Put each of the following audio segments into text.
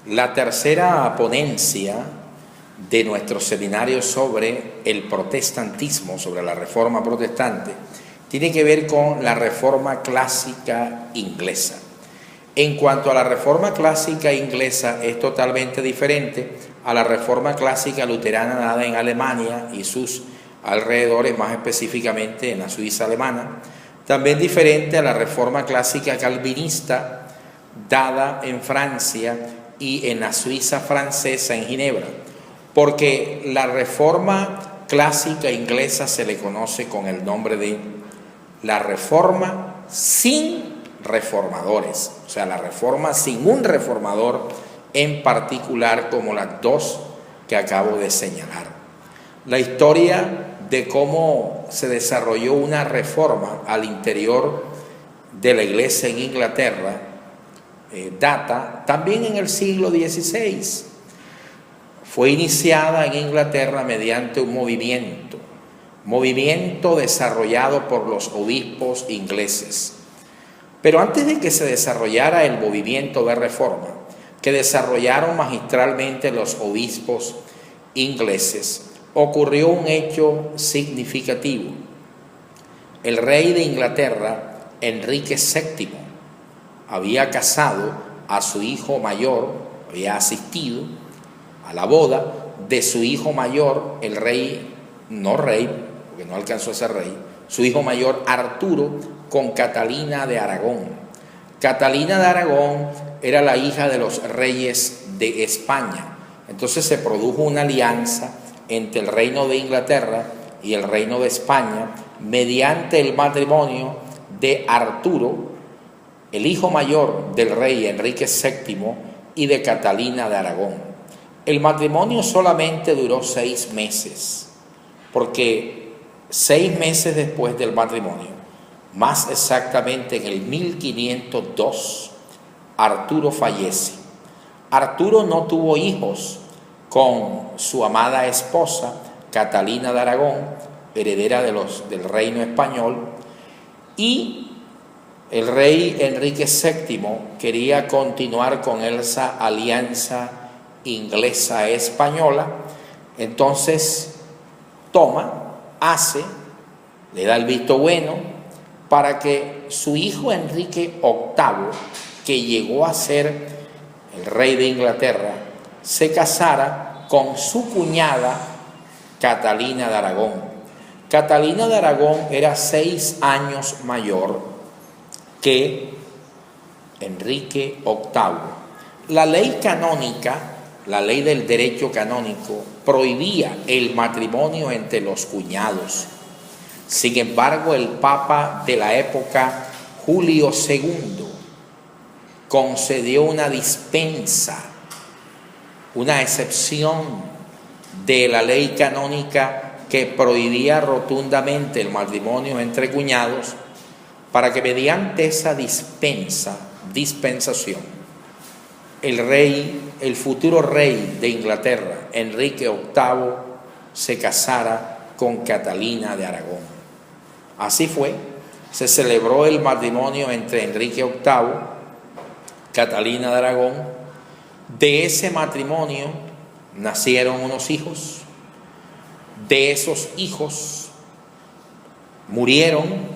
La tercera ponencia de nuestro seminario sobre el protestantismo, sobre la Reforma protestante, tiene que ver con la Reforma clásica inglesa. En cuanto a la Reforma clásica inglesa, es totalmente diferente a la Reforma clásica luterana dada en Alemania y sus alrededores, más específicamente en la Suiza alemana. También diferente a la Reforma clásica calvinista dada en Francia y en la Suiza francesa, en Ginebra, porque la Reforma clásica inglesa se le conoce con el nombre de la Reforma sin reformadores, o sea, la Reforma sin un reformador en particular, como las dos que acabo de señalar. La historia de cómo se desarrolló una reforma al interior de la Iglesia en Inglaterra data también en el siglo XVI. Fue iniciada en Inglaterra mediante un movimiento desarrollado por los obispos ingleses. Pero antes de que se desarrollara el movimiento de reforma, que desarrollaron magistralmente los obispos ingleses, ocurrió un hecho significativo. El rey de Inglaterra, Enrique VII, había casado a su hijo mayor, había asistido a la boda de su hijo mayor, el rey, no rey, porque no alcanzó a ser rey, su hijo mayor Arturo, con Catalina de Aragón. Catalina de Aragón era la hija de los reyes de España. Entonces se produjo una alianza entre el reino de Inglaterra y el reino de España mediante el matrimonio de Arturo, el hijo mayor del rey Enrique VII, y de Catalina de Aragón. El matrimonio solamente duró 6 meses, porque 6 meses después del matrimonio, más exactamente en el 1502, Arturo fallece. Arturo no tuvo hijos con su amada esposa, Catalina de Aragón, heredera del reino español, y el rey Enrique VII quería continuar con esa alianza inglesa-española. Entonces le da el visto bueno para que su hijo Enrique VIII, que llegó a ser el rey de Inglaterra, se casara con su cuñada Catalina de Aragón. Catalina de Aragón era 6 años mayor que Enrique VIII. La ley canónica, la ley del derecho canónico, prohibía el matrimonio entre los cuñados. Sin embargo, el Papa de la época, Julio II, concedió una dispensa, una excepción de la ley canónica que prohibía rotundamente el matrimonio entre cuñados, para que mediante esa dispensación, el futuro rey de Inglaterra, Enrique VIII, se casara con Catalina de Aragón. Así fue, se celebró el matrimonio entre Enrique VIII, Catalina de Aragón. De ese matrimonio nacieron unos hijos. De esos hijos murieron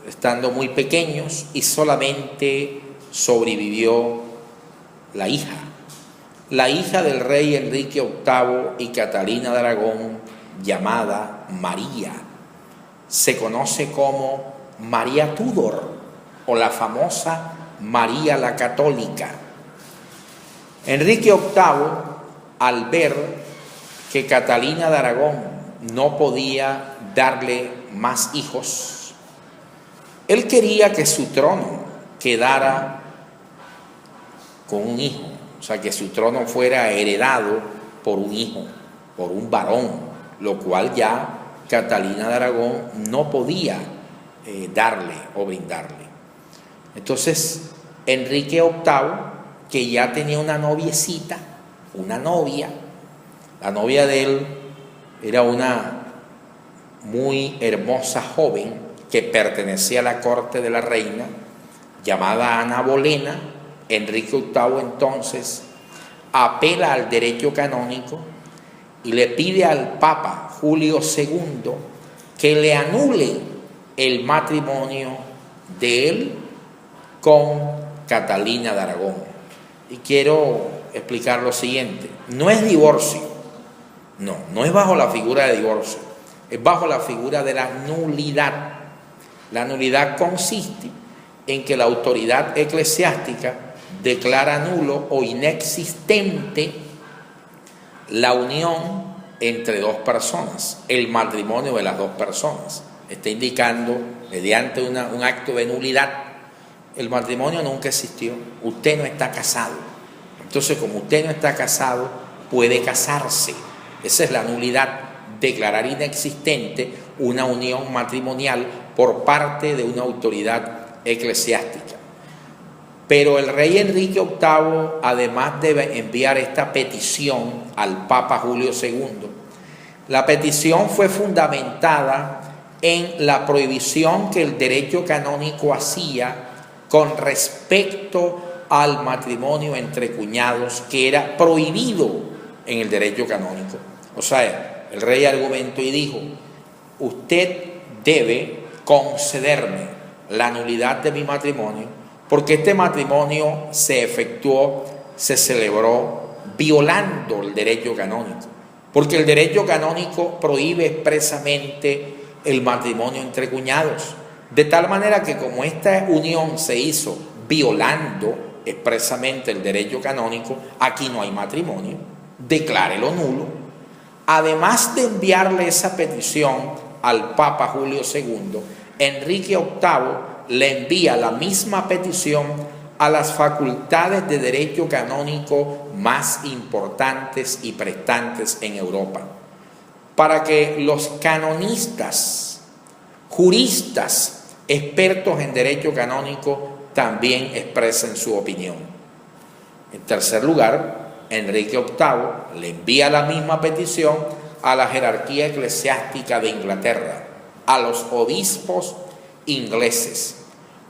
estando muy pequeños y solamente sobrevivió la hija del rey Enrique VIII y Catalina de Aragón, llamada María. Se conoce como María Tudor o la famosa María la Católica. Enrique VIII, al ver que Catalina de Aragón no podía darle más hijos, él quería que su trono quedara con un hijo, o sea, que su trono fuera heredado por un hijo, por un varón, lo cual ya Catalina de Aragón no podía darle o brindarle. Entonces, Enrique VIII, que ya tenía una noviecita, una novia, la novia de él era una muy hermosa joven que pertenecía a la corte de la reina, llamada Ana Bolena. Enrique VIII entonces apela al derecho canónico y le pide al Papa Julio II que le anule el matrimonio de él con Catalina de Aragón. Y quiero explicar lo siguiente: no es divorcio, no es bajo la figura de divorcio, es bajo la figura de la nulidad. La nulidad consiste en que la autoridad eclesiástica declara nulo o inexistente la unión entre dos personas, el matrimonio de las dos personas. Está indicando, mediante un acto de nulidad, el matrimonio nunca existió, usted no está casado. Entonces, como usted no está casado, puede casarse. Esa es la nulidad, declarar inexistente una unión matrimonial por parte de una autoridad eclesiástica. Pero el rey Enrique VIII, además de enviar esta petición al Papa Julio II, la petición fue fundamentada en la prohibición que el derecho canónico hacía con respecto al matrimonio entre cuñados, que era prohibido en el derecho canónico. O sea, el rey argumentó y dijo: usted debe concederme la nulidad de mi matrimonio, porque este matrimonio se efectuó, se celebró violando el derecho canónico, porque el derecho canónico prohíbe expresamente el matrimonio entre cuñados, de tal manera que como esta unión se hizo violando expresamente el derecho canónico, aquí no hay matrimonio, declárelo nulo. Además de enviarle esa petición al Papa Julio II, Enrique VIII le envía la misma petición a las facultades de derecho canónico más importantes y prestantes en Europa, para que los canonistas, juristas, expertos en derecho canónico también expresen su opinión. En tercer lugar, Enrique VIII le envía la misma petición a la jerarquía eclesiástica de Inglaterra, a los obispos ingleses.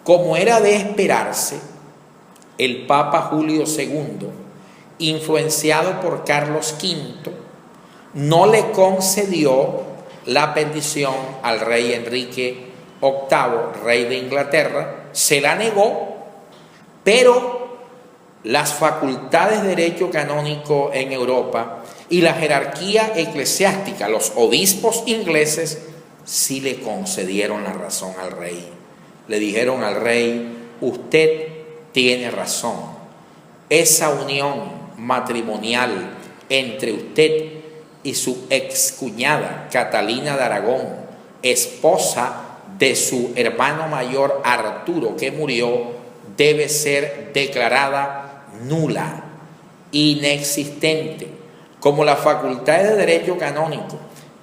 Como era de esperarse, el Papa Julio II, influenciado por Carlos V, no le concedió la petición al rey Enrique VIII, rey de Inglaterra, se la negó, pero las facultades de derecho canónico en Europa y la jerarquía eclesiástica, los obispos ingleses, sí le concedieron la razón al rey. Le dijeron al rey: usted tiene razón, esa unión matrimonial entre usted y su excuñada Catalina de Aragón, esposa de su hermano mayor Arturo, que murió, debe ser declarada nula, inexistente. Como las facultades de derecho canónico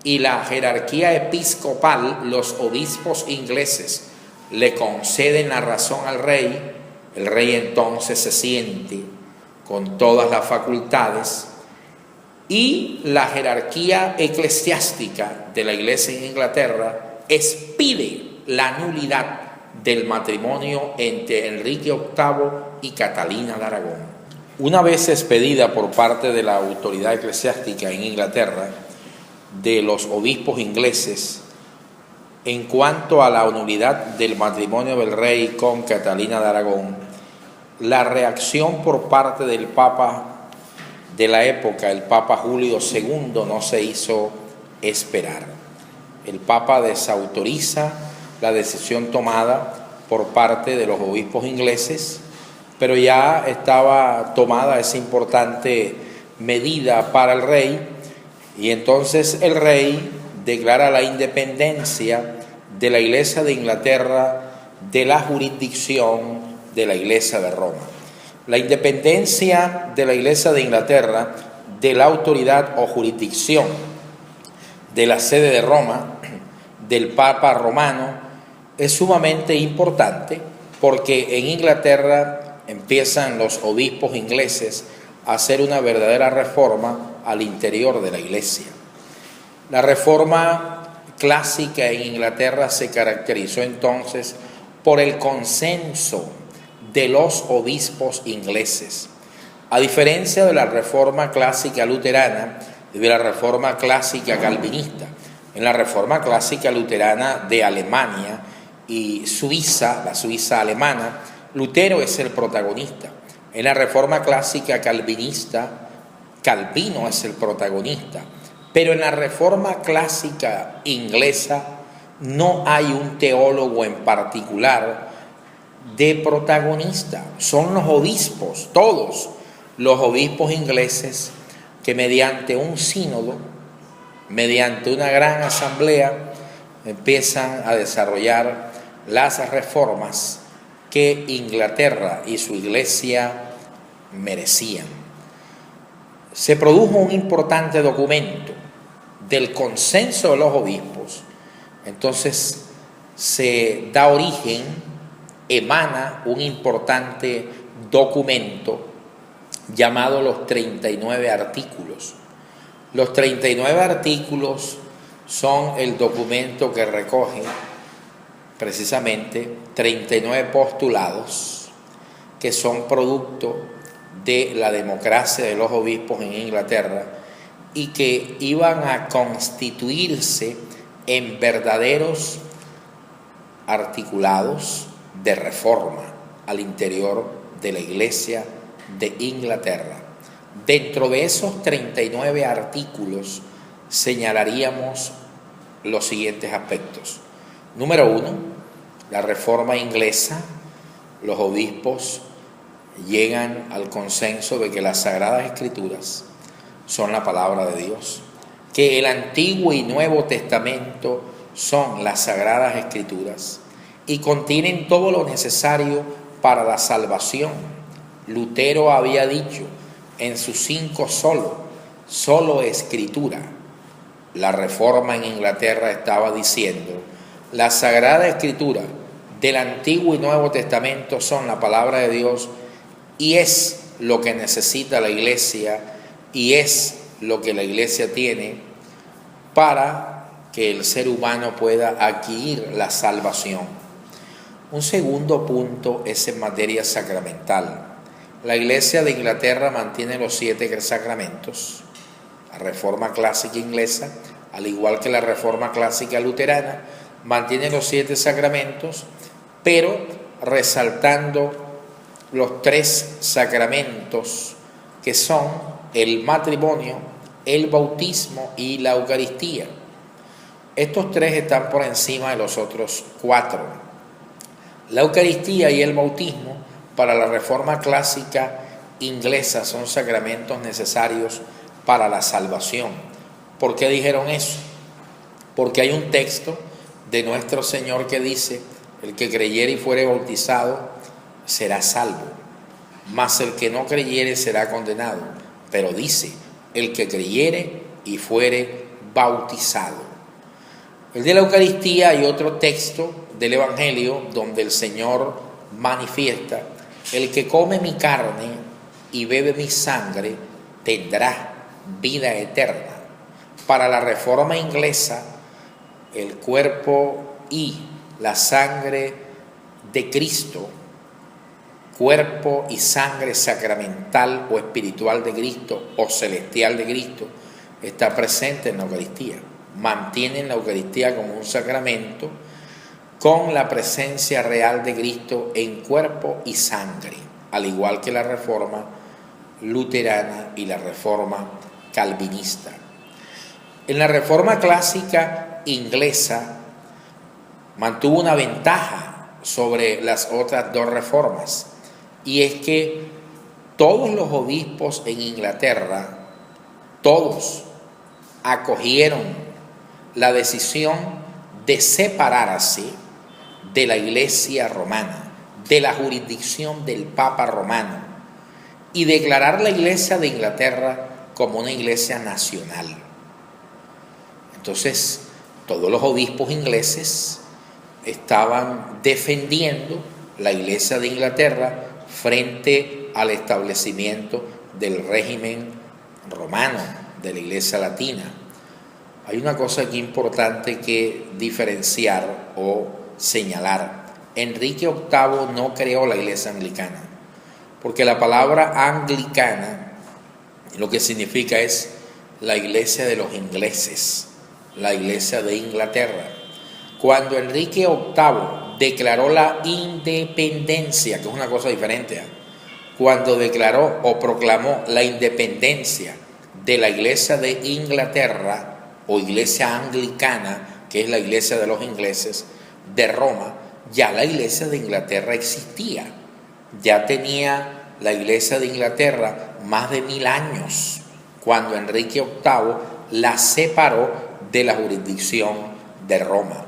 y la jerarquía episcopal, los obispos ingleses, le conceden la razón al rey, el rey entonces se siente con todas las facultades, y la jerarquía eclesiástica de la Iglesia en Inglaterra expide la nulidad del matrimonio entre Enrique VIII y Catalina de Aragón. Una vez expedida por parte de la autoridad eclesiástica en Inglaterra, de los obispos ingleses, en cuanto a la nulidad del matrimonio del rey con Catalina de Aragón, la reacción por parte del Papa de la época, el Papa Julio II, no se hizo esperar. El Papa desautoriza la decisión tomada por parte de los obispos ingleses, pero ya estaba tomada esa importante medida para el rey, y entonces el rey declara la independencia de la Iglesia de Inglaterra de la jurisdicción de la Iglesia de Roma. La independencia de la Iglesia de Inglaterra de la autoridad o jurisdicción de la sede de Roma, del Papa romano, es sumamente importante, porque en Inglaterra empiezan los obispos ingleses a hacer una verdadera reforma al interior de la Iglesia. La reforma clásica en Inglaterra se caracterizó entonces por el consenso de los obispos ingleses, A diferencia de la Reforma Clásica luterana y de la Reforma Clásica calvinista, en la Reforma Clásica luterana de Alemania y Suiza, la Suiza alemana, Lutero es el protagonista. En la Reforma Clásica calvinista, Calvino es el protagonista. Pero en la Reforma Clásica inglesa no hay un teólogo en particular de protagonista. Son los obispos, todos los obispos ingleses, que mediante un sínodo, mediante una gran asamblea, empiezan a desarrollar las reformas que Inglaterra y su iglesia merecían. Se produjo un importante documento del consenso de los obispos. Entonces se da origen, emana un importante documento llamado los 39 artículos. Los 39 artículos son el documento que recoge precisamente 39 postulados que son producto de la democracia de los obispos en Inglaterra y que iban a constituirse en verdaderos articulados de reforma al interior de la Iglesia de Inglaterra. Dentro de esos 39 artículos señalaríamos los siguientes aspectos. Número 1, la reforma inglesa. Los obispos llegan al consenso de que las Sagradas Escrituras son la palabra de Dios, que el Antiguo y Nuevo Testamento son las Sagradas Escrituras y contienen todo lo necesario para la salvación. Lutero había dicho en sus 5 solo Escritura. La Reforma en Inglaterra estaba diciendo: la Sagrada Escritura del Antiguo y Nuevo Testamento son la palabra de Dios y es lo que necesita la Iglesia y es lo que la Iglesia tiene para que el ser humano pueda adquirir la salvación. Un segundo punto es en materia sacramental. La Iglesia de Inglaterra mantiene los 7 sacramentos. La Reforma Clásica inglesa, al igual que la Reforma Clásica luterana, mantiene los 7 sacramentos, pero resaltando los 3 sacramentos que son el matrimonio, el bautismo y la Eucaristía. Estos 3 están por encima de los otros 4. La Eucaristía y el bautismo para la Reforma Clásica inglesa son sacramentos necesarios para la salvación. ¿Por qué dijeron eso? Porque hay un texto de nuestro Señor que dice: el que creyere y fuere bautizado será salvo, mas el que no creyere será condenado. Pero dice: el que creyere y fuere bautizado. El de la Eucaristía hay otro texto del Evangelio donde el Señor manifiesta: el que come mi carne y bebe mi sangre tendrá vida eterna. Para la Reforma inglesa, el cuerpo y la sangre de Cristo, cuerpo y sangre sacramental o espiritual de Cristo o celestial de Cristo, está presente en la Eucaristía. Mantienen la Eucaristía como un sacramento con la presencia real de Cristo en cuerpo y sangre, al igual que la Reforma luterana y la Reforma calvinista. En la Reforma Clásica inglesa mantuvo una ventaja sobre las otras 2 reformas, y es que todos los obispos en Inglaterra, todos acogieron la decisión de separarse de la Iglesia romana, de la jurisdicción del Papa romano, y declarar la Iglesia de Inglaterra como una iglesia nacional. Entonces, todos los obispos ingleses estaban defendiendo la Iglesia de Inglaterra frente al establecimiento del régimen romano, de la Iglesia latina. Hay una cosa aquí importante que diferenciar o señalar. Enrique VIII no creó la Iglesia anglicana, porque la palabra anglicana lo que significa es la iglesia de los ingleses, la iglesia de Inglaterra. Cuando Enrique VIII declaró la independencia, que es una cosa diferente, cuando declaró o proclamó la independencia de la iglesia de Inglaterra o iglesia anglicana, que es la iglesia de los ingleses, de Roma, ya la iglesia de Inglaterra existía. Ya tenía la iglesia de Inglaterra más de 1000 años, cuando Enrique VIII la separó de la jurisdicción de Roma.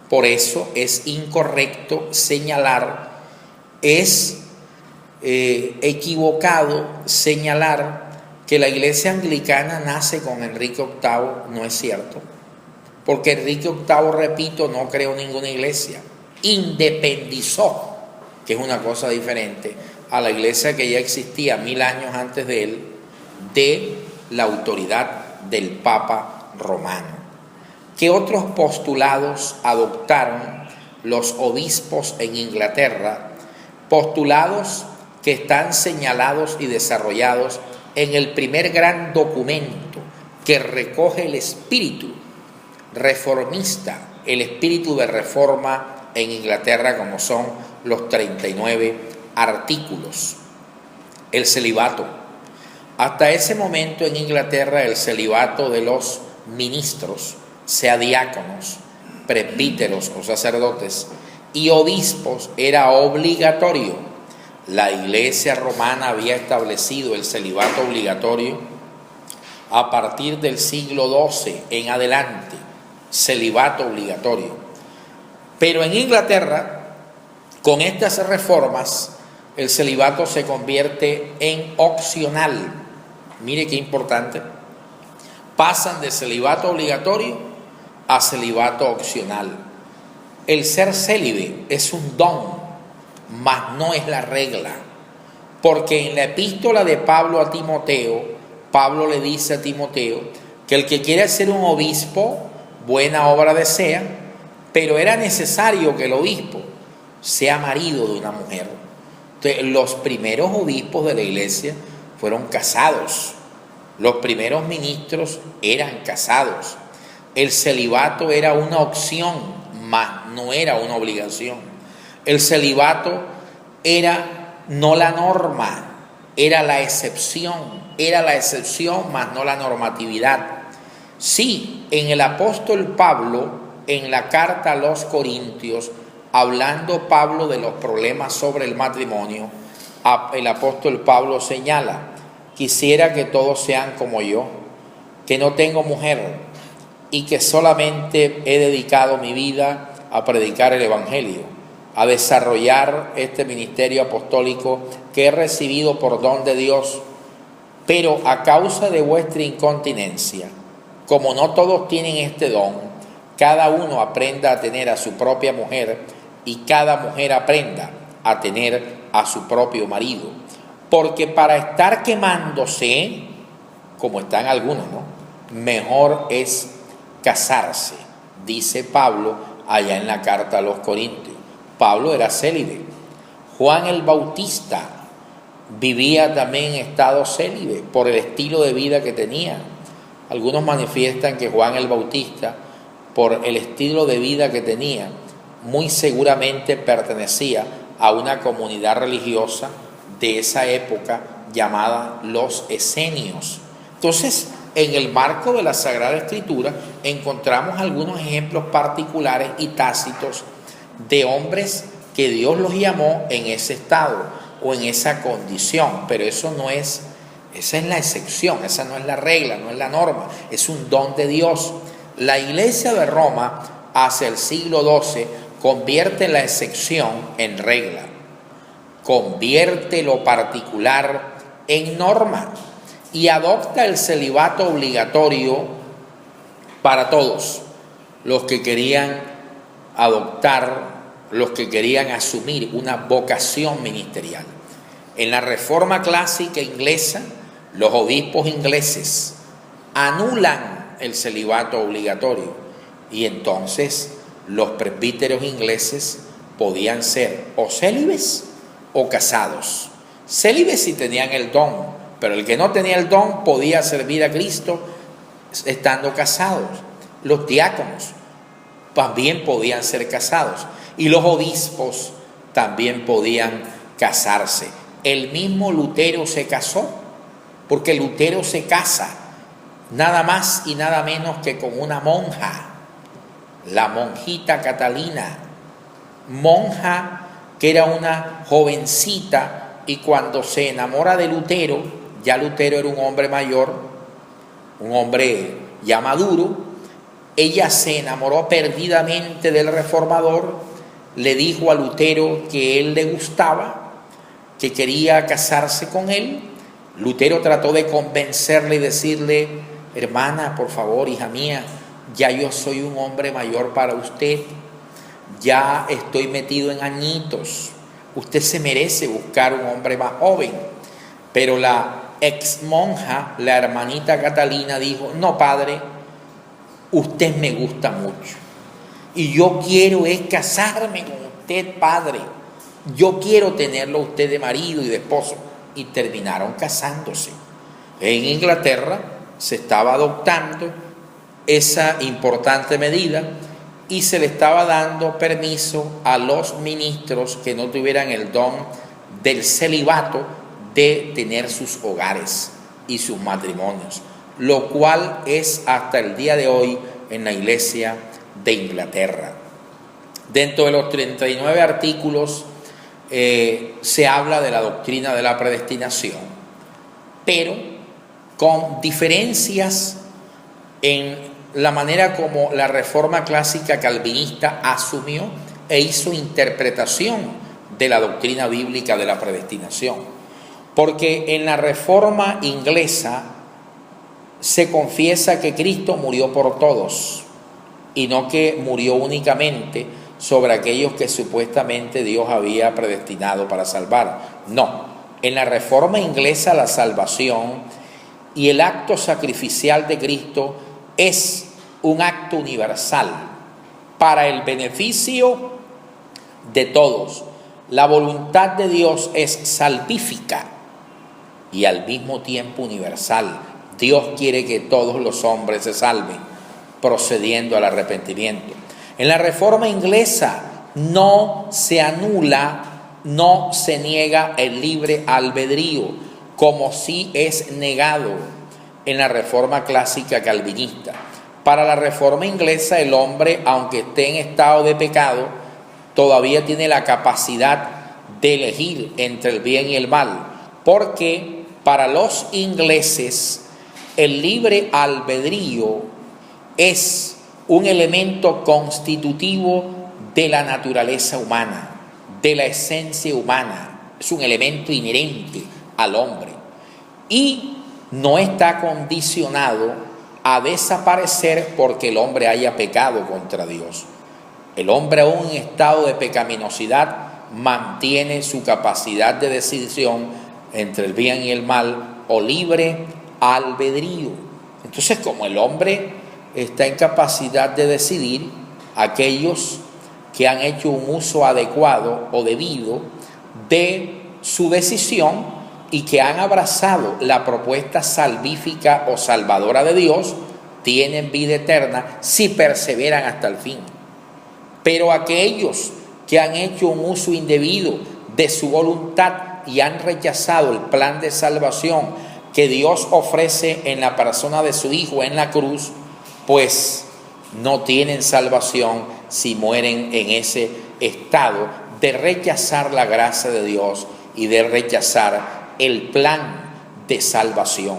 Por eso es incorrecto señalar, es equivocado señalar que la iglesia anglicana nace con Enrique VIII. No es cierto, porque Enrique VIII, repito, no creó ninguna iglesia, independizó, que es una cosa diferente, a la iglesia que ya existía 1000 años antes de él, de la autoridad del Papa romano. ¿Qué otros postulados adoptaron los obispos en Inglaterra? Postulados que están señalados y desarrollados en el primer gran documento que recoge el espíritu reformista, el espíritu de reforma en Inglaterra, como son los 39 artículos. El celibato. Hasta ese momento en Inglaterra el celibato de los ministros, sea diáconos, presbíteros o sacerdotes, y obispos, era obligatorio. La Iglesia romana había establecido el celibato obligatorio a partir del siglo XII en adelante, celibato obligatorio. Pero en Inglaterra, con estas reformas, el celibato se convierte en opcional. Mire qué importante. Pasan de celibato obligatorio a celibato opcional. El ser célibe es un don, mas no es la regla. Porque en la epístola de Pablo a Timoteo, Pablo le dice a Timoteo que el que quiere ser un obispo, buena obra desea, pero era necesario que el obispo sea marido de una mujer. Entonces, los primeros obispos de la iglesia fueron casados. Los primeros ministros eran casados. El celibato era una opción, mas no era una obligación. El celibato era no la norma, era la excepción. Era la excepción, mas no la normatividad. Sí, en el apóstol Pablo, en la carta a los Corintios, hablando Pablo de los problemas sobre el matrimonio, el apóstol Pablo señala: quisiera que todos sean como yo, que no tengo mujer y que solamente he dedicado mi vida a predicar el evangelio, a desarrollar este ministerio apostólico que he recibido por don de Dios. Pero a causa de vuestra incontinencia, como no todos tienen este don, cada uno aprenda a tener a su propia mujer y cada mujer aprenda a tener a su propio marido. Porque para estar quemándose, como están algunos, mejor es casarse, dice Pablo allá en la carta a los Corintios. Pablo era célibe. Juan el Bautista vivía también en estado célibe por el estilo de vida que tenía. Algunos manifiestan que Juan el Bautista, por el estilo de vida que tenía, muy seguramente pertenecía a una comunidad religiosa de esa época llamada los esenios. Entonces, en el marco de la Sagrada Escritura encontramos algunos ejemplos particulares y tácitos de hombres que Dios los llamó en ese estado o en esa condición, pero eso no es, esa es la excepción, esa no es la regla, no es la norma, es un don de Dios. La Iglesia de Roma hacia el siglo XII convierte la excepción en regla, convierte lo particular en norma y adopta el celibato obligatorio para todos los que querían adoptar, los que querían asumir una vocación ministerial. En la Reforma clásica inglesa, los obispos ingleses anulan el celibato obligatorio y entonces los presbíteros ingleses podían ser o célibes o casados. Célibes si tenían el don, pero el que no tenía el don podía servir a Cristo estando casados. Los diáconos también podían ser casados y los obispos también podían casarse. El mismo Lutero se casó, porque Lutero se casa nada más y nada menos que con una monja, la monjita Catalina, monja que era una jovencita, y cuando se enamora de Lutero, ya Lutero era un hombre mayor, un hombre ya maduro, ella se enamoró perdidamente del reformador, le dijo a Lutero que él le gustaba, que quería casarse con él. Lutero trató de convencerle y decirle: hermana, por favor, hija mía, ya yo soy un hombre mayor para usted, ya estoy metido en añitos, usted se merece buscar un hombre más joven. Pero la ex monja, la hermanita Catalina, dijo: no, padre, usted me gusta mucho y yo quiero es casarme con usted, padre, yo quiero tenerlo a usted de marido y de esposo. Y terminaron casándose. En Inglaterra se estaba adoptando esa importante medida y se le estaba dando permiso a los ministros que no tuvieran el don del celibato de tener sus hogares y sus matrimonios, lo cual es hasta el día de hoy en la Iglesia de Inglaterra. Dentro de los 39 artículos se habla de la doctrina de la predestinación, pero con diferencias en la manera como la Reforma Clásica Calvinista asumió e hizo interpretación de la doctrina bíblica de la predestinación. Porque en la Reforma Inglesa se confiesa que Cristo murió por todos y no que murió únicamente sobre aquellos que supuestamente Dios había predestinado para salvar. No, en la Reforma Inglesa la salvación y el acto sacrificial de Cristo es un acto universal para el beneficio de todos. La voluntad de Dios es salvífica y al mismo tiempo universal. Dios quiere que todos los hombres se salven, procediendo al arrepentimiento. En la Reforma Inglesa no se anula, no se niega el libre albedrío, como sí es negado en la Reforma Clásica Calvinista. Para la Reforma Inglesa, el hombre, aunque esté en estado de pecado, todavía tiene la capacidad de elegir entre el bien y el mal, porque para los ingleses el libre albedrío es un elemento constitutivo de la naturaleza humana, de la esencia humana, es un elemento inherente al hombre y no está condicionado a desaparecer porque el hombre haya pecado contra Dios. El hombre, aún en estado de pecaminosidad, mantiene su capacidad de decisión entre el bien y el mal o libre albedrío. Entonces, como el hombre está en capacidad de decidir, aquellos que han hecho un uso adecuado o debido de su decisión y que han abrazado la propuesta salvífica o salvadora de Dios, tienen vida eterna si perseveran hasta el fin. Pero aquellos que han hecho un uso indebido de su voluntad y han rechazado el plan de salvación que Dios ofrece en la persona de su Hijo en la cruz, pues no tienen salvación si mueren en ese estado de rechazar la gracia de Dios y de rechazar el plan de salvación.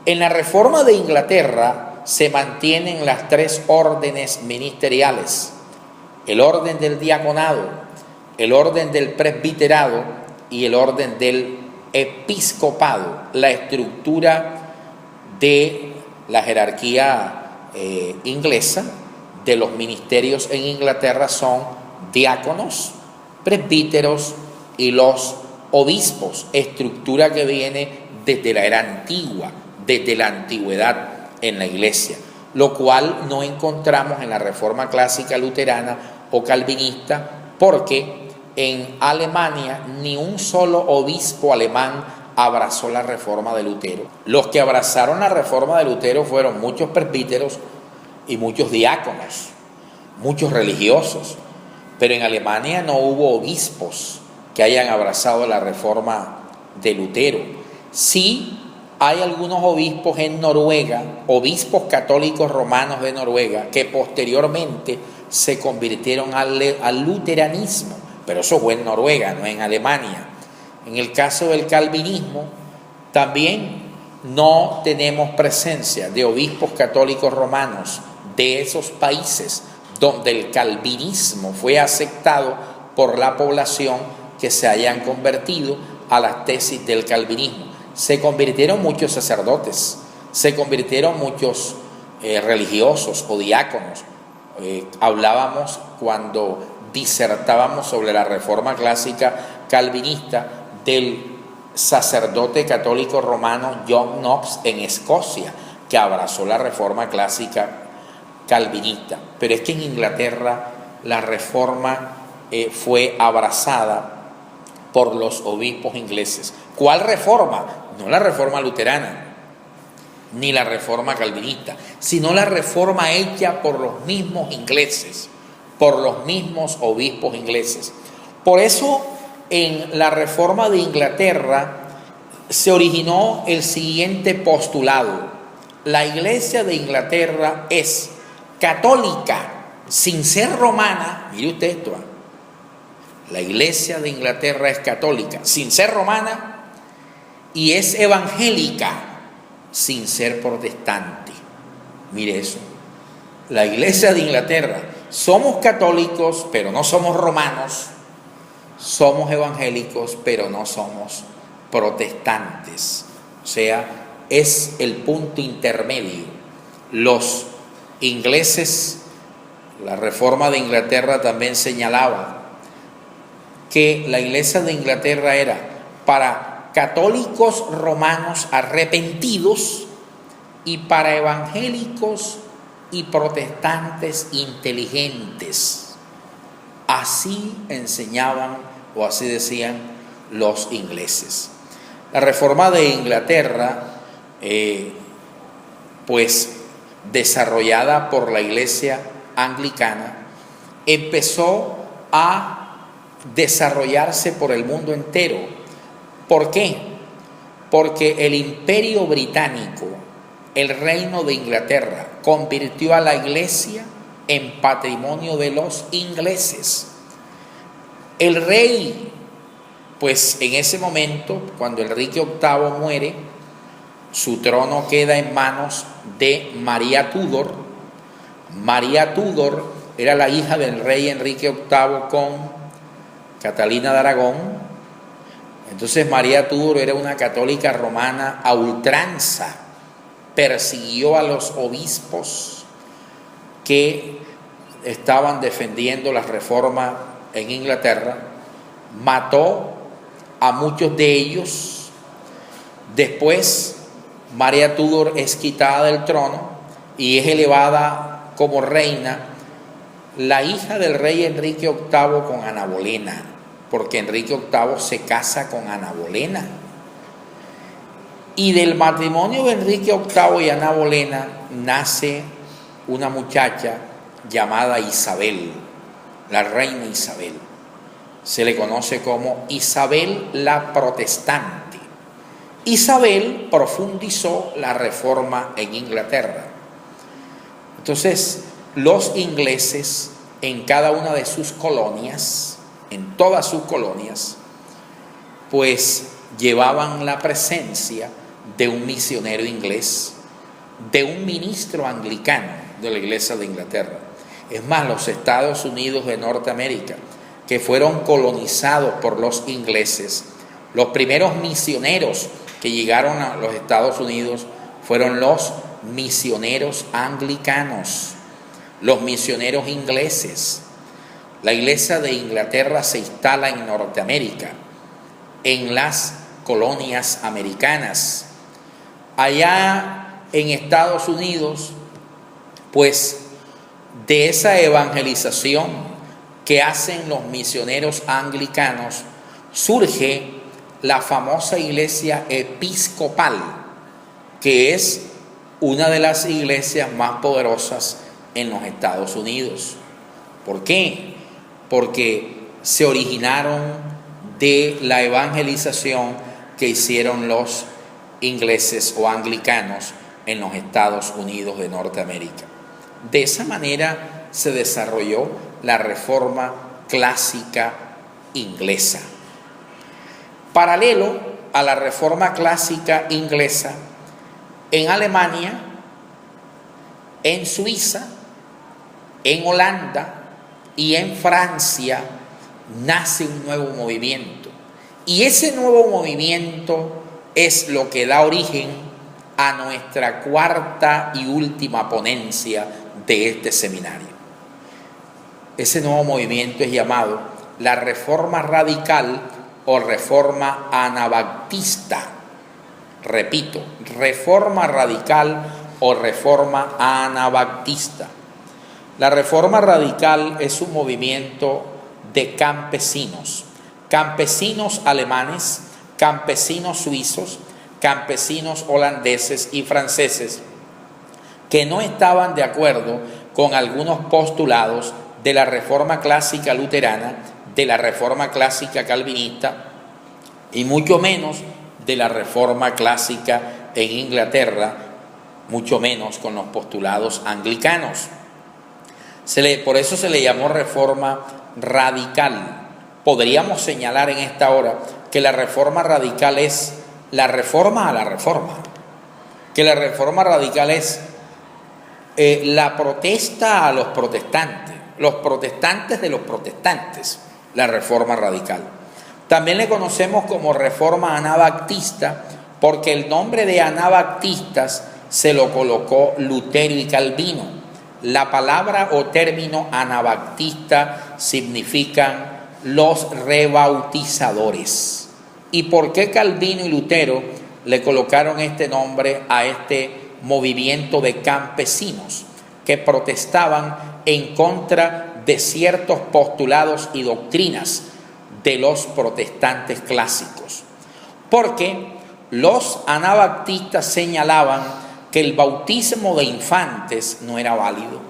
En la Reforma de Inglaterra se mantienen las tres órdenes ministeriales: el orden del diaconado, el orden del presbiterado y el orden del episcopado. La estructura de la jerarquía inglesa de los ministerios en Inglaterra son diáconos, presbíteros y los obispos, estructura que viene desde la era antigua, desde la antigüedad en la iglesia, lo cual no encontramos en la Reforma Clásica luterana o calvinista, porque en Alemania ni un solo obispo alemán abrazó la reforma de Lutero. Los que abrazaron la reforma de Lutero fueron muchos presbíteros y muchos diáconos, muchos religiosos, pero en Alemania no hubo obispos que hayan abrazado la reforma de Lutero. Sí hay algunos obispos en Noruega, obispos católicos romanos de Noruega, que posteriormente se convirtieron al luteranismo, pero eso fue en Noruega, no en Alemania. En el caso del calvinismo, también no tenemos presencia de obispos católicos romanos de esos países donde el calvinismo fue aceptado por la población que se hayan convertido a las tesis del calvinismo. Se convirtieron muchos sacerdotes, se convirtieron muchos religiosos o diáconos. Hablábamos cuando disertábamos sobre la reforma clásica calvinista del sacerdote católico romano John Knox en Escocia, que abrazó la reforma clásica calvinista. Pero es que en Inglaterra la reforma fue abrazada por los obispos ingleses. ¿Cuál reforma? No la reforma luterana, ni la reforma calvinista, sino la reforma hecha por los mismos ingleses, por los mismos obispos ingleses. Por eso, en la reforma de Inglaterra se originó el siguiente postulado: la Iglesia de Inglaterra es católica sin ser romana. Mire usted esto, la Iglesia de Inglaterra es católica sin ser romana y es evangélica sin ser protestante. Mire eso. La Iglesia de Inglaterra, somos católicos pero no somos romanos, somos evangélicos pero no somos protestantes. O sea, es el punto intermedio. Los ingleses, la reforma de Inglaterra también señalaba que la Iglesia de Inglaterra era para católicos romanos arrepentidos y para evangélicos y protestantes inteligentes. Así enseñaban o así decían los ingleses. La reforma de Inglaterra, pues desarrollada por la Iglesia anglicana, empezó a desarrollarse por el mundo entero. ¿Por qué? Porque el Imperio Británico, el Reino de Inglaterra, convirtió a la Iglesia en patrimonio de los ingleses. El rey, pues en ese momento, cuando Enrique VIII muere, su trono queda en manos de María Tudor. María Tudor era la hija del rey Enrique VIII con Catalina de Aragón. Entonces María Tudor era una católica romana a ultranza, persiguió a los obispos que estaban defendiendo la reforma en Inglaterra, mató a muchos de ellos. Después María Tudor es quitada del trono y es elevada como reina la hija del rey Enrique VIII con Ana Bolena, porque Enrique VIII se casa con Ana Bolena. Y del matrimonio de Enrique VIII y Ana Bolena nace una muchacha llamada Isabel, la reina Isabel. Se le conoce como Isabel la Protestante. Isabel profundizó la reforma en Inglaterra. Entonces, los ingleses en cada una de sus colonias, en todas sus colonias, pues llevaban la presencia de un misionero inglés, de un ministro anglicano de la Iglesia de Inglaterra. Es más, los Estados Unidos de Norteamérica, que fueron colonizados por los ingleses, los primeros misioneros que llegaron a los Estados Unidos fueron los misioneros anglicanos, los misioneros ingleses. La Iglesia de Inglaterra se instala en Norteamérica, en las colonias americanas. Allá en Estados Unidos, pues de esa evangelización que hacen los misioneros anglicanos, surge la famosa iglesia episcopal, que es una de las iglesias más poderosas en los Estados Unidos. ¿Por qué? Porque se originaron de la evangelización que hicieron los ingleses o anglicanos en los Estados Unidos de Norteamérica. De esa manera se desarrolló la Reforma Clásica inglesa. Paralelo a la Reforma Clásica inglesa, en Alemania, en Suiza, en Holanda y en Francia nace un nuevo movimiento. Y ese nuevo movimiento es lo que da origen a nuestra cuarta y última ponencia de este seminario. Ese nuevo movimiento es llamado la Reforma Radical o Reforma Anabaptista. Repito, Reforma Radical o Reforma Anabaptista. La Reforma Radical es un movimiento de campesinos, campesinos alemanes, campesinos suizos, campesinos holandeses y franceses, que no estaban de acuerdo con algunos postulados de la Reforma Clásica luterana, de la Reforma Clásica calvinista y mucho menos de la Reforma Clásica en Inglaterra, mucho menos con los postulados anglicanos. Por eso se le llamó Reforma Radical. Podríamos señalar en esta hora que la Reforma Radical es la reforma a la reforma, que la Reforma Radical es la protesta a los protestantes de los protestantes, la Reforma Radical. También le conocemos como Reforma Anabaptista porque el nombre de anabaptistas se lo colocó Lutero y Calvino. La palabra o término anabaptista significan los rebautizadores. ¿Y por qué Calvino y Lutero le colocaron este nombre a este movimiento de campesinos que protestaban en contra de ciertos postulados y doctrinas de los protestantes clásicos? Porque los anabaptistas señalaban que el bautismo de infantes no era válido,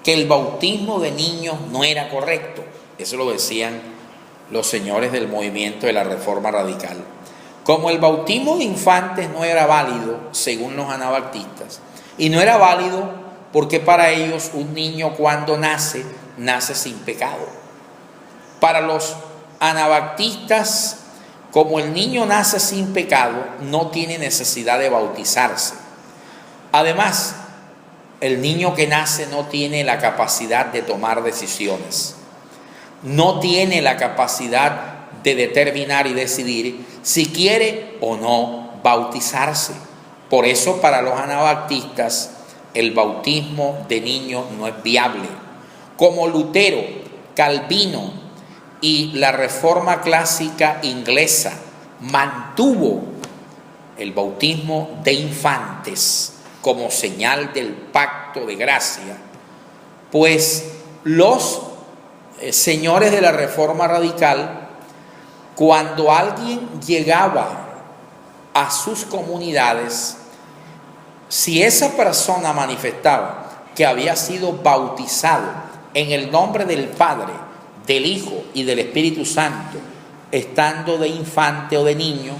que el bautismo de niños no era correcto. Eso lo decían los señores del movimiento de la Reforma Radical. Como el bautismo de infantes no era válido, según los anabaptistas, y no era válido porque para ellos un niño cuando nace sin pecado. Para los anabaptistas, como el niño nace sin pecado, no tiene necesidad de bautizarse. Además, el niño que nace no tiene la capacidad de tomar decisiones. No tiene la capacidad de determinar y decidir si quiere o no bautizarse. Por eso para los anabaptistas el bautismo de niños no es viable. Como Lutero, Calvino y la Reforma Clásica inglesa mantuvo el bautismo de infantes como señal del pacto de gracia, pues los señores de la Reforma Radical, cuando alguien llegaba a sus comunidades, si esa persona manifestaba que había sido bautizado en el nombre del Padre, del Hijo y del Espíritu Santo, estando de infante o de niño,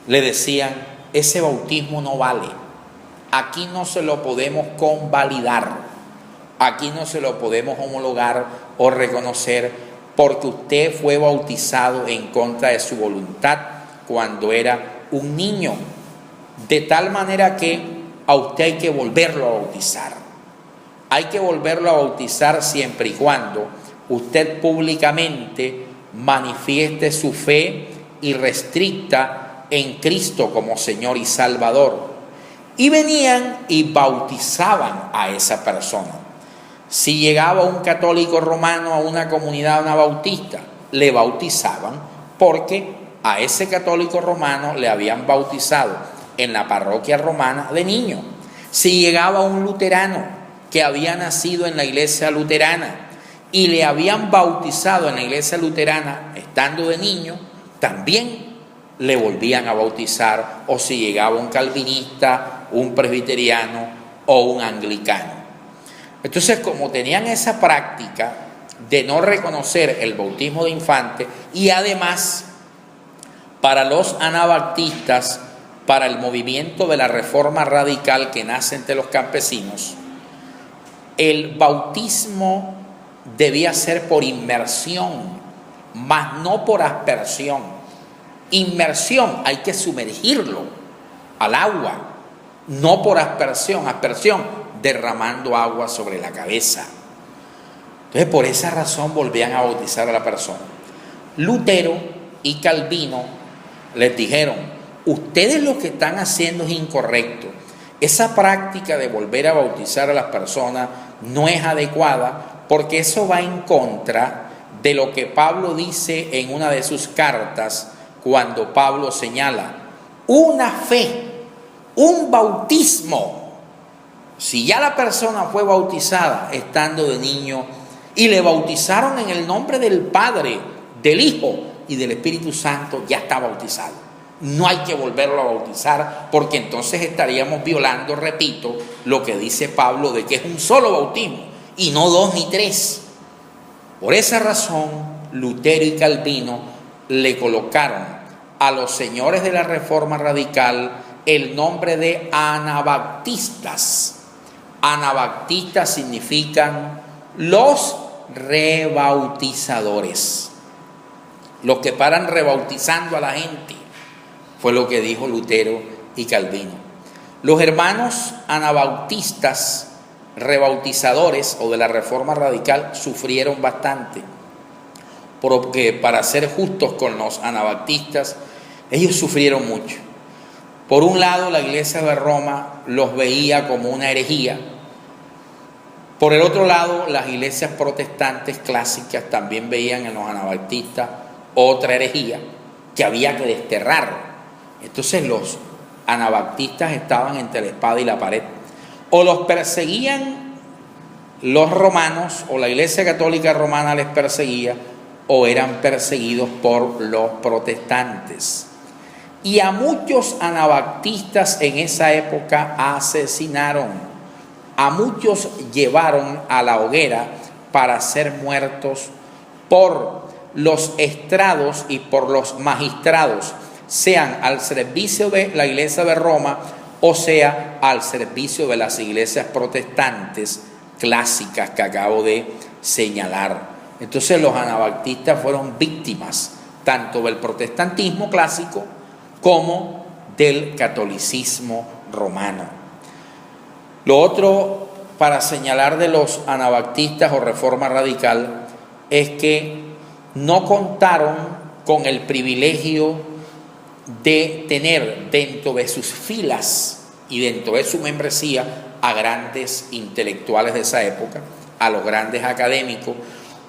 le decían: ese bautismo no vale, aquí no se lo podemos convalidar, aquí no se lo podemos homologar o reconocer porque usted fue bautizado en contra de su voluntad cuando era un niño. De tal manera que a usted hay que volverlo a bautizar. Hay que volverlo a bautizar siempre y cuando usted públicamente manifieste su fe irrestricta en Cristo como Señor y Salvador. Y venían y bautizaban a esa persona. Si llegaba un católico romano a una comunidad anabautista, le bautizaban porque a ese católico romano le habían bautizado en la parroquia romana de niño. Si llegaba un luterano que había nacido en la iglesia luterana y le habían bautizado en la iglesia luterana estando de niño, también le volvían a bautizar, o si llegaba un calvinista, un presbiteriano o un anglicano. Entonces, como tenían esa práctica de no reconocer el bautismo de infante, y además para los anabaptistas, para el movimiento de la reforma radical que nace entre los campesinos, el bautismo debía ser por inmersión, mas no por aspersión. Inmersión, hay que sumergirlo al agua, no por aspersión, derramando agua sobre la cabeza. Entonces, por esa razón volvían a bautizar a la persona. Lutero y Calvino les dijeron: ustedes lo que están haciendo es incorrecto. Esa práctica de volver a bautizar a las personas no es adecuada, porque eso va en contra de lo que Pablo dice en una de sus cartas, cuando Pablo señala una fe, un bautismo. Si ya la persona fue bautizada estando de niño y le bautizaron en el nombre del Padre, del Hijo y del Espíritu Santo, ya está bautizado. No hay que volverlo a bautizar, porque entonces estaríamos violando, repito, lo que dice Pablo de que es un solo bautismo y no 2 ni 3. Por esa razón, Lutero y Calvino le colocaron a los señores de la Reforma Radical el nombre de anabaptistas. Anabaptistas significan los rebautizadores, los que paran rebautizando a la gente. Fue lo que dijo Lutero y Calvino. Los hermanos anabaptistas, rebautizadores o de la Reforma Radical, sufrieron bastante, porque, para ser justos con los anabaptistas, ellos sufrieron mucho. Por un lado, la Iglesia de Roma los veía como una herejía. Por el otro lado, las iglesias protestantes clásicas también veían en los anabaptistas otra herejía que había que desterrar. Entonces los anabaptistas estaban entre la espada y la pared. O los perseguían los romanos, o la Iglesia Católica Romana les perseguía, o eran perseguidos por los protestantes. Y a muchos anabaptistas en esa época asesinaron. A muchos llevaron a la hoguera para ser muertos por los estrados y por los magistrados, sean al servicio de la Iglesia de Roma o sea al servicio de las iglesias protestantes clásicas que acabo de señalar. Entonces los anabaptistas fueron víctimas tanto del protestantismo clásico como del catolicismo romano. Lo otro para señalar de los anabaptistas o Reforma Radical es que no contaron con el privilegio de tener dentro de sus filas y dentro de su membresía a grandes intelectuales de esa época, a los grandes académicos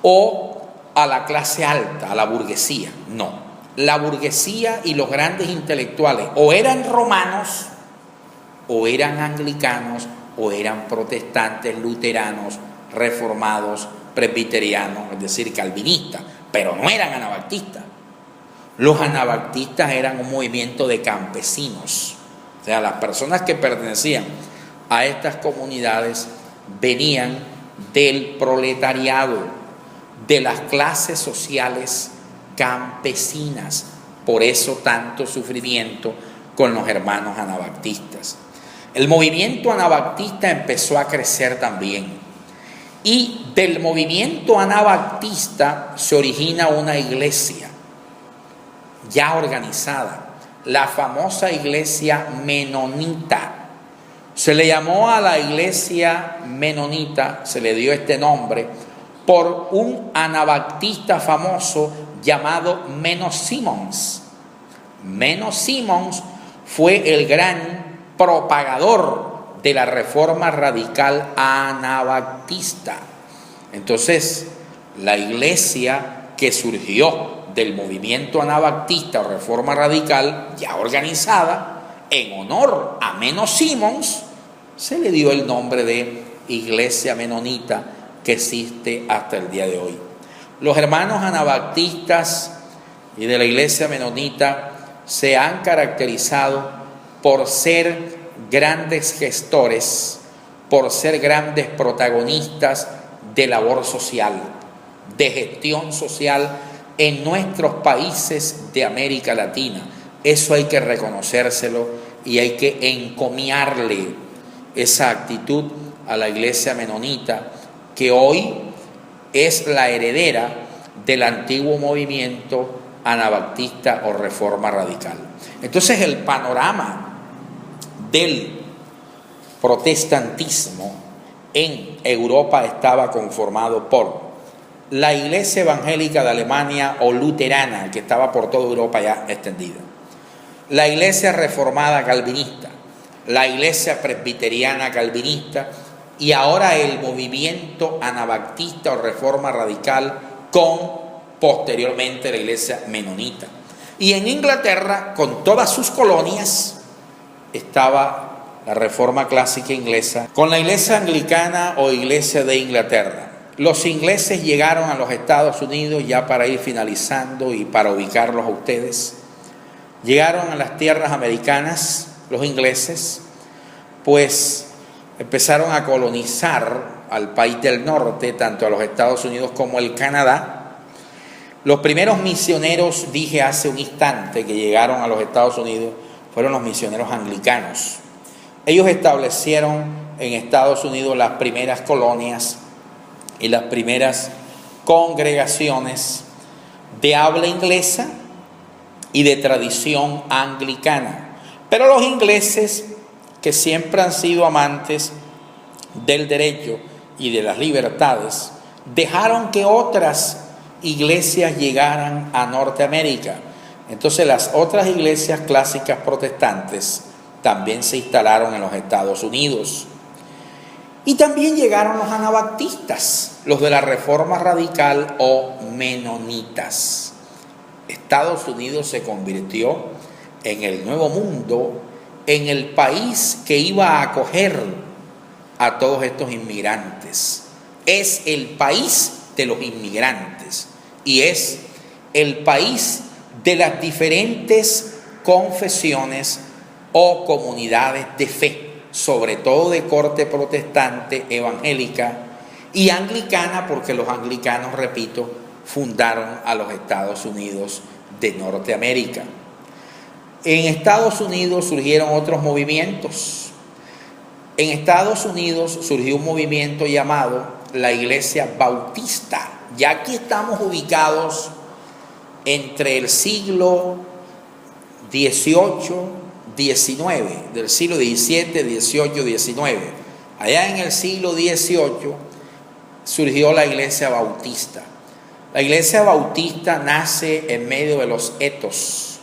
o a la clase alta, a la burguesía. No, la burguesía y los grandes intelectuales o eran romanos o eran anglicanos o eran protestantes, luteranos, reformados, presbiterianos, es decir, calvinistas, pero no eran anabaptistas. Los anabaptistas eran un movimiento de campesinos, o sea, las personas que pertenecían a estas comunidades venían del proletariado, de las clases sociales campesinas. Por eso tanto sufrimiento con los hermanos anabaptistas. El movimiento anabaptista empezó a crecer también, y del movimiento anabaptista se origina una iglesia ya organizada, la famosa iglesia menonita. Se le llamó a la iglesia menonita, se le dio este nombre por un anabaptista famoso llamado Menno Simons. Menno Simons fue el gran propagador de la Reforma Radical anabaptista. Entonces, la iglesia que surgió del movimiento anabaptista o Reforma Radical, ya organizada, en honor a Menno Simons, se le dio el nombre de Iglesia Menonita que existe hasta el día de hoy. Los hermanos anabaptistas y de la iglesia menonita se han caracterizado por ser grandes gestores, por ser grandes protagonistas de labor social, de gestión social en nuestros países de América Latina. Eso hay que reconocérselo y hay que encomiarle esa actitud a la iglesia menonita, que hoy es la heredera del antiguo movimiento anabaptista o reforma radical. Entonces el panorama del protestantismo en Europa estaba conformado por la iglesia evangélica de Alemania o luterana, que estaba por toda Europa ya extendida, la iglesia reformada calvinista, la iglesia presbiteriana calvinista y ahora el movimiento anabaptista o reforma radical con posteriormente la iglesia menonita. Y en Inglaterra, con todas sus colonias, estaba la reforma clásica inglesa con la iglesia anglicana o iglesia de Inglaterra. Los ingleses llegaron a los Estados Unidos, ya para ir finalizando y para ubicarlos a ustedes, llegaron a las tierras americanas, los ingleses, pues empezaron a colonizar al país del norte, tanto a los Estados Unidos como el Canadá. Los primeros misioneros, dije hace un instante, que llegaron a los Estados Unidos, fueron los misioneros anglicanos. Ellos establecieron en Estados Unidos las primeras colonias y las primeras congregaciones de habla inglesa y de tradición anglicana. Pero los ingleses, que siempre han sido amantes del derecho y de las libertades, dejaron que otras iglesias llegaran a Norteamérica. Entonces las otras iglesias clásicas protestantes también se instalaron en los Estados Unidos. Y también llegaron los anabaptistas, los de la reforma radical o menonitas. Estados Unidos se convirtió en el Nuevo Mundo, en el país que iba a acoger a todos estos inmigrantes. Es el país de los inmigrantes y es el país de las diferentes confesiones o comunidades de fe, sobre todo de corte protestante, evangélica y anglicana, porque los anglicanos, repito, fundaron a los Estados Unidos de Norteamérica. En Estados Unidos surgieron otros movimientos. En Estados Unidos surgió un movimiento llamado la Iglesia Bautista. Ya aquí estamos ubicados entre el siglo XVIII, XIX, del siglo XVII, XVIII, XIX. Allá en el siglo XVIII surgió la Iglesia Bautista. La Iglesia Bautista nace en medio de los etos,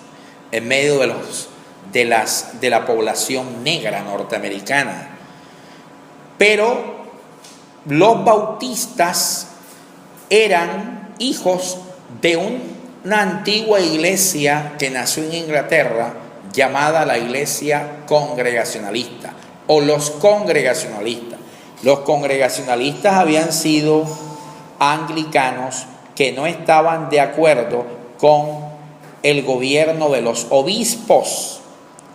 en medio de la población negra norteamericana. Pero los bautistas eran hijos de una antigua iglesia que nació en Inglaterra, llamada la Iglesia Congregacionalista o los Congregacionalistas. Los congregacionalistas habían sido anglicanos que no estaban de acuerdo con el gobierno de los obispos,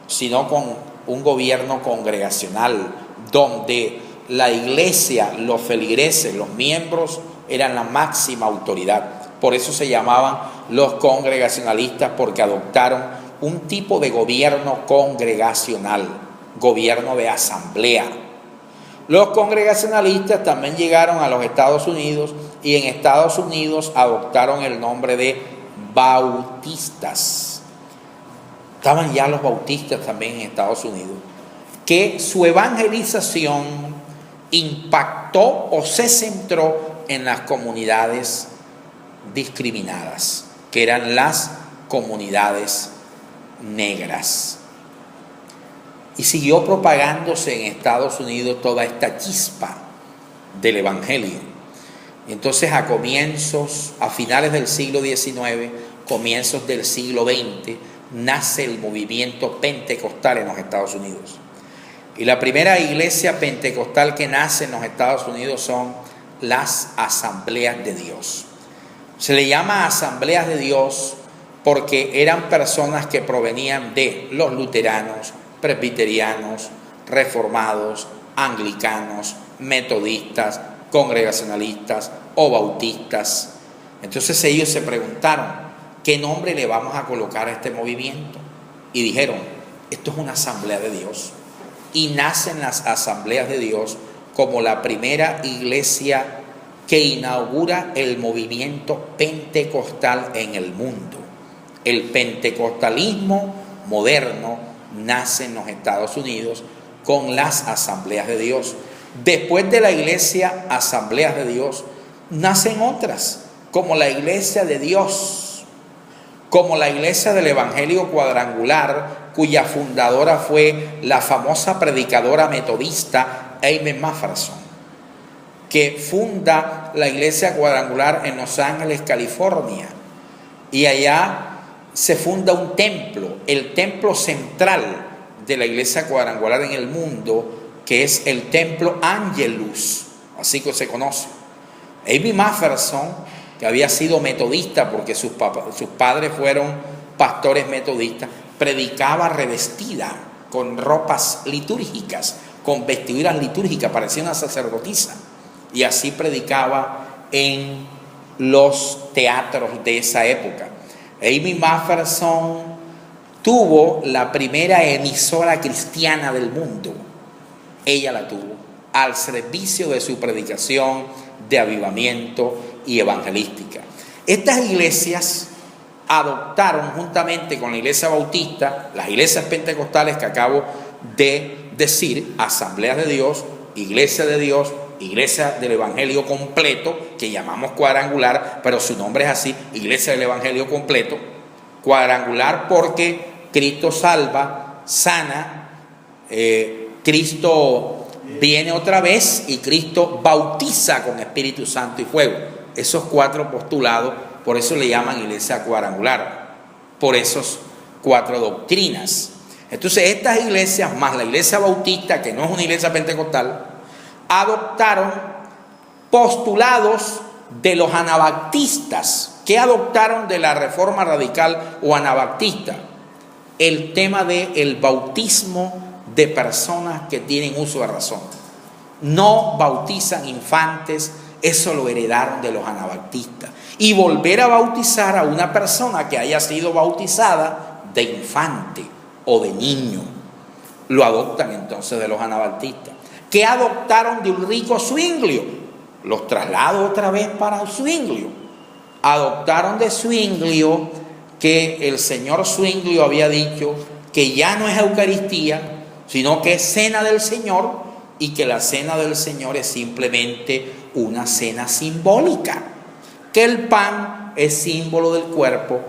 sino con un gobierno congregacional, donde la iglesia, los feligreses, los miembros eran la máxima autoridad. Por eso se llamaban los congregacionalistas, porque adoptaron un tipo de gobierno congregacional, gobierno de asamblea. Los congregacionalistas también llegaron a los Estados Unidos y en Estados Unidos adoptaron el nombre de bautistas. Estaban ya los bautistas también en Estados Unidos, que su evangelización impactó o se centró en las comunidades discriminadas, que eran las comunidades negras. Y siguió propagándose en Estados Unidos toda esta chispa del evangelio. Y entonces a finales del siglo XIX, comienzos del siglo XX, nace el movimiento pentecostal en los Estados Unidos. Y la primera iglesia pentecostal que nace en los Estados Unidos son las asambleas de Dios. Se le llama asambleas de Dios porque eran personas que provenían de los luteranos, presbiterianos, reformados, anglicanos, metodistas, congregacionalistas o bautistas. Entonces ellos se preguntaron, ¿qué nombre le vamos a colocar a este movimiento? Y dijeron, esto es una asamblea de Dios. Y nacen las asambleas de Dios como la primera iglesia que inaugura el movimiento pentecostal en el mundo. El pentecostalismo moderno nace en los Estados Unidos con las asambleas de Dios. Después de la iglesia asambleas de Dios, nacen otras, como la iglesia de Dios, como la iglesia del Evangelio Cuadrangular, cuya fundadora fue la famosa predicadora metodista Aimee Mafferson, que funda la iglesia Cuadrangular en Los Ángeles, California, y allá se funda un templo, el templo central de la iglesia Cuadrangular en el mundo, que es el templo Angelus, así que se conoce. Aimee Mafferson, que había sido metodista porque sus padres fueron pastores metodistas, predicaba revestida con ropas litúrgicas, con vestiduras litúrgicas, parecía una sacerdotisa, y así predicaba en los teatros de esa época. Aimee Mafferson tuvo la primera emisora cristiana del mundo. Ella la tuvo al servicio de su predicación de avivamiento y evangelística. Estas iglesias adoptaron, juntamente con la iglesia bautista, las iglesias pentecostales que acabo de decir, asambleas de Dios, iglesia de Dios, iglesia del evangelio completo, que llamamos cuadrangular, pero su nombre es así, iglesia del evangelio completo, cuadrangular porque Cristo salva, sana, Cristo viene otra vez y Cristo bautiza con Espíritu Santo y fuego. Esos 4 postulados, por eso le llaman iglesia cuadrangular, por esas 4 doctrinas. Entonces estas iglesias, más la iglesia bautista, que no es una iglesia pentecostal, adoptaron postulados de los anabaptistas. ¿Qué adoptaron de la reforma radical o anabaptista? El tema del bautismo de personas que tienen uso de razón. No bautizan infantes, eso lo heredaron de los anabaptistas. Y volver a bautizar a una persona que haya sido bautizada de infante o de niño, lo adoptan entonces de los anabaptistas. ¿Qué adoptaron de Ulrico Zwinglio? Los traslado otra vez para Zwinglio. Adoptaron de Zwinglio que el señor Zwinglio había dicho que ya no es Eucaristía, sino que es cena del Señor, y que la cena del Señor es simplemente una cena simbólica, que el pan es símbolo del cuerpo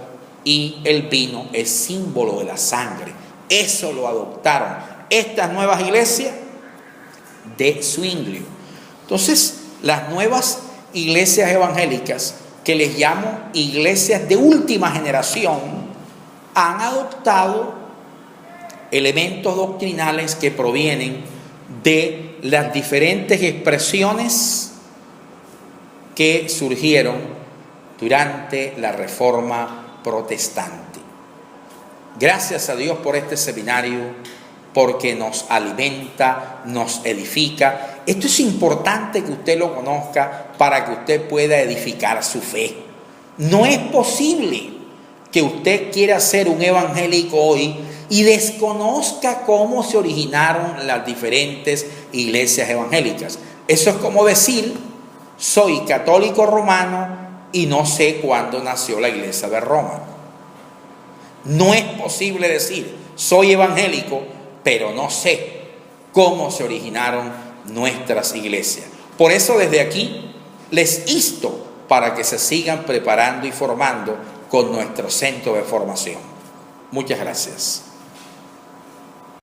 y el vino es símbolo de la sangre. Eso lo adoptaron estas nuevas iglesias de Zwinglio. Entonces, las nuevas iglesias evangélicas, que les llamo iglesias de última generación, han adoptado elementos doctrinales que provienen de las diferentes expresiones que surgieron durante la Reforma Protestante. Gracias a Dios por este seminario, porque nos alimenta, nos edifica. Esto es importante que usted lo conozca para que usted pueda edificar su fe. No es posible que usted quiera ser un evangélico hoy y desconozca cómo se originaron las diferentes iglesias evangélicas. Eso es como decir, soy católico romano y no sé cuándo nació la iglesia de Roma. No es posible decir, soy evangélico, pero no sé cómo se originaron nuestras iglesias. Por eso desde aquí les insto para que se sigan preparando y formando con nuestro centro de formación. Muchas gracias.